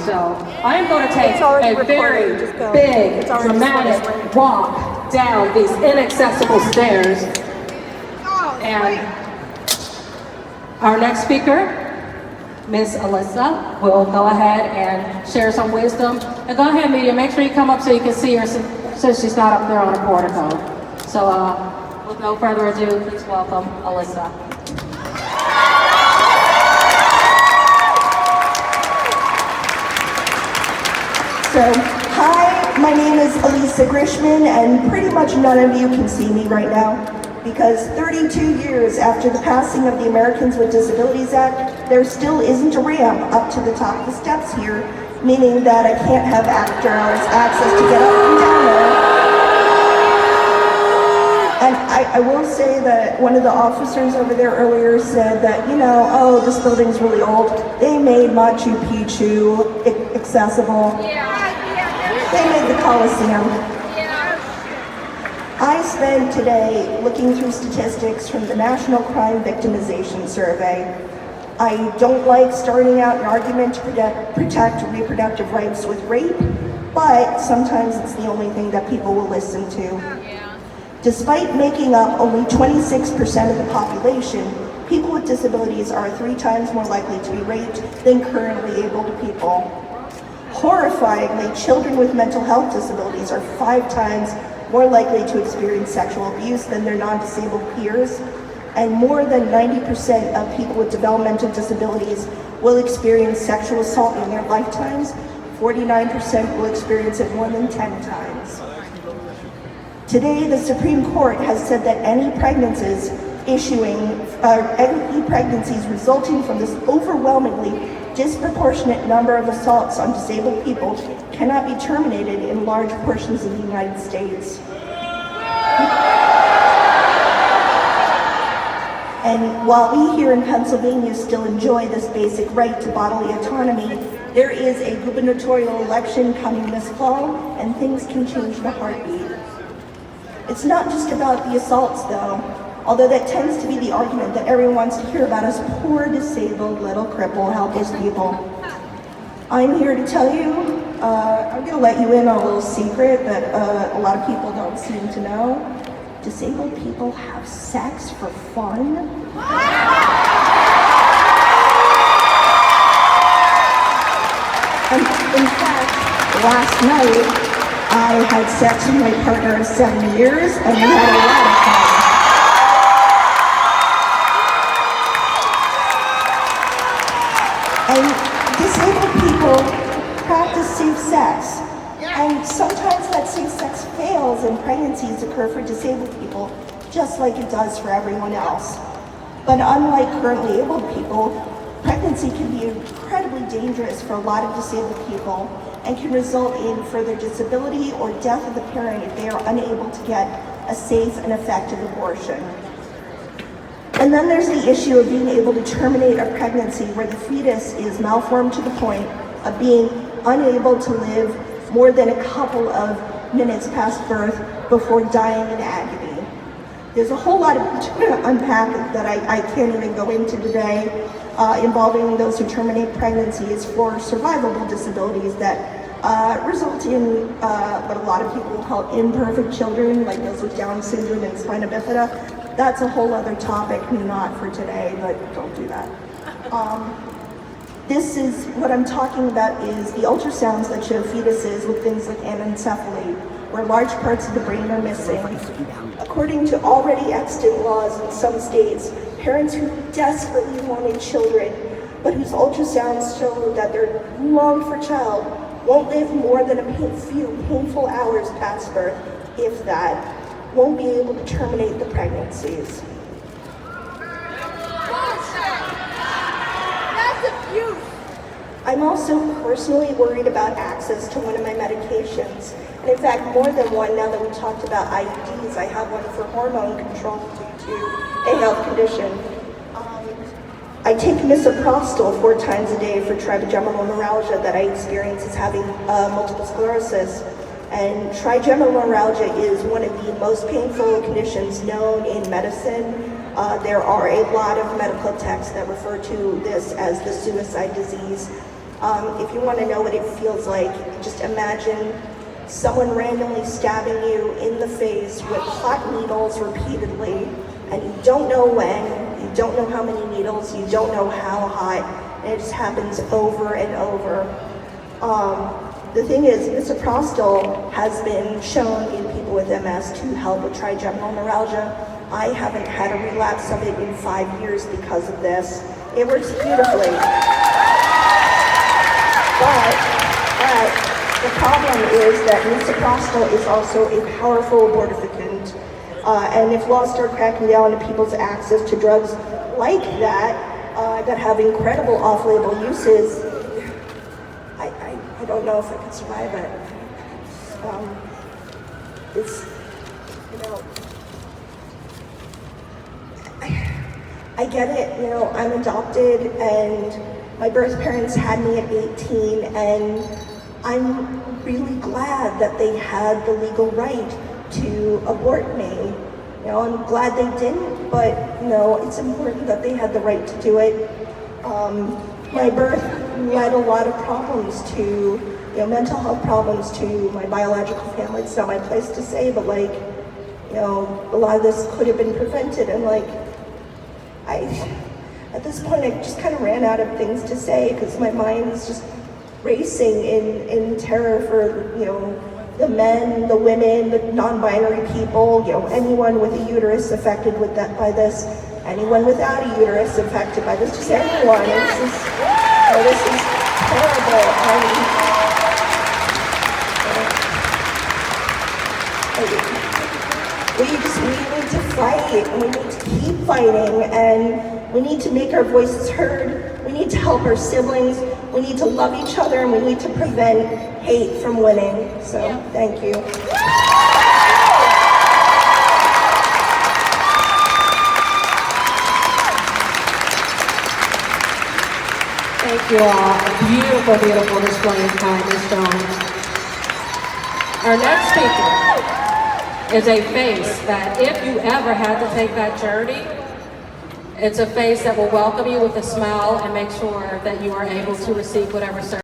So I am going to take a very big, dramatic walk down these inaccessible stairs. And our next speaker, Miss Alyssa, will go ahead and share some wisdom. And go ahead, media, make sure you come up so you can see her since she's not up there on a portico. So with no further ado, please welcome Alyssa. So, hi, my name is Elisa Grishman, and pretty much none of you can see me right now, because 32 years after the passing of the Americans with Disabilities Act, there still isn't a ramp up to the top of the steps here, meaning that I can't have after hours access to get up and down there. And I will say that one of the officers over there earlier said that, you know, oh, this building's really old. They made Machu Picchu accessible. They made the Coliseum. I spent today looking through statistics from the National Crime Victimization Survey. I don't like starting out an argument to protect reproductive rights with rape, but sometimes it's the only thing that people will listen to. Despite making up only 26% of the population, people with disabilities are 3 times more likely to be raped than currently able people. Horrifyingly, children with mental health disabilities are 5 times more likely to experience sexual abuse than their non-disabled peers, and more than 90% of people with developmental disabilities will experience sexual assault in their lifetimes. 49% will experience it more than 10 times. Today, the Supreme Court has said that any pregnancies resulting from this overwhelmingly disproportionate number of assaults on disabled people cannot be terminated in large portions of the United States. And while we here in Pennsylvania still enjoy this basic right to bodily autonomy, there is a gubernatorial election coming this fall, and things can change in a heartbeat. It's not just about the assaults, though, although that tends to be the argument that everyone wants to hear about us poor, disabled, little crippled, helpless people. I'm here to tell you, I'm going to let you in on a little secret that a lot of people don't seem to know. Disabled people have sex for fun. And in fact, last night, I had sex with my partner of 7 years, and we had a lot of fun. And disabled people practice safe sex. And sometimes that safe sex fails and pregnancies occur for disabled people, just like it does for everyone else. But unlike currently able people, pregnancy can be incredibly dangerous for a lot of disabled people and can result in further disability or death of the parent if they are unable to get a safe and effective abortion. And then there's the issue of being able to terminate a pregnancy where the fetus is malformed to the point of being unable to live more than a couple of minutes past birth before dying in agony. There's a whole lot of unpack that I can't even go into today involving those who terminate pregnancies for survivable disabilities that result in what a lot of people call imperfect children, like those with Down syndrome and spina bifida. That's a whole other topic, not for today, but don't do that. This is, what I'm talking about is the ultrasounds that show fetuses with things like anencephaly, where large parts of the brain are missing. According to already extant laws in some states, parents who desperately wanted children, but whose ultrasounds show that they're long for child, won't live more than a few painful hours past birth, if that, won't be able to terminate the pregnancies. I'm also personally worried about access to one of my medications. And in fact, more than one now that we talked about IUDs. I have one for hormone control due to a health condition. I take misoprostol 4 times a day for trigeminal neuralgia that I experience as having multiple sclerosis. And trigeminal neuralgia is one of the most painful conditions known in medicine. There are a lot of medical texts that refer to this as the suicide disease. If you want to know what it feels like, just imagine someone randomly stabbing you in the face with hot needles repeatedly, and you don't know when, you don't know how many needles, you don't know how hot, and it just happens over and over. The thing is, misoprostol has been shown in people with MS to help with trigeminal neuralgia. I haven't had a relapse of it in 5 years because of this. It works beautifully. But the problem is that misoprostol is also a powerful abortifacient. And if laws start cracking down on people's access to drugs like that have incredible off-label uses, I don't know if I could survive it. It's, you know, I get it, you know, I'm adopted and my birth parents had me at 18, and I'm really glad that they had the legal right to abort me. You know, I'm glad they didn't, but, you know, it's important that they had the right to do it. My birth led a lot of problems to, you know, mental health problems to my biological family. It's not my place to say, but like, you know, a lot of this could have been prevented, and like, at this point I just kind of ran out of things to say because my mind is just racing in terror for, you know, the men, the women, the non-binary people, you know, anyone with a uterus affected with that by this, anyone without a uterus affected by this, just anyone. This is terrible. We need to fight, and we need to keep fighting, and we need to make our voices heard. We need to help our siblings. We need to love each other, and we need to prevent hate from winning. So, thank you. Thank you all. A beautiful, beautiful display of kindness, Jones. Our next speaker is a face that if you ever had to take that journey, it's a face that will welcome you with a smile and make sure that you are able to receive whatever service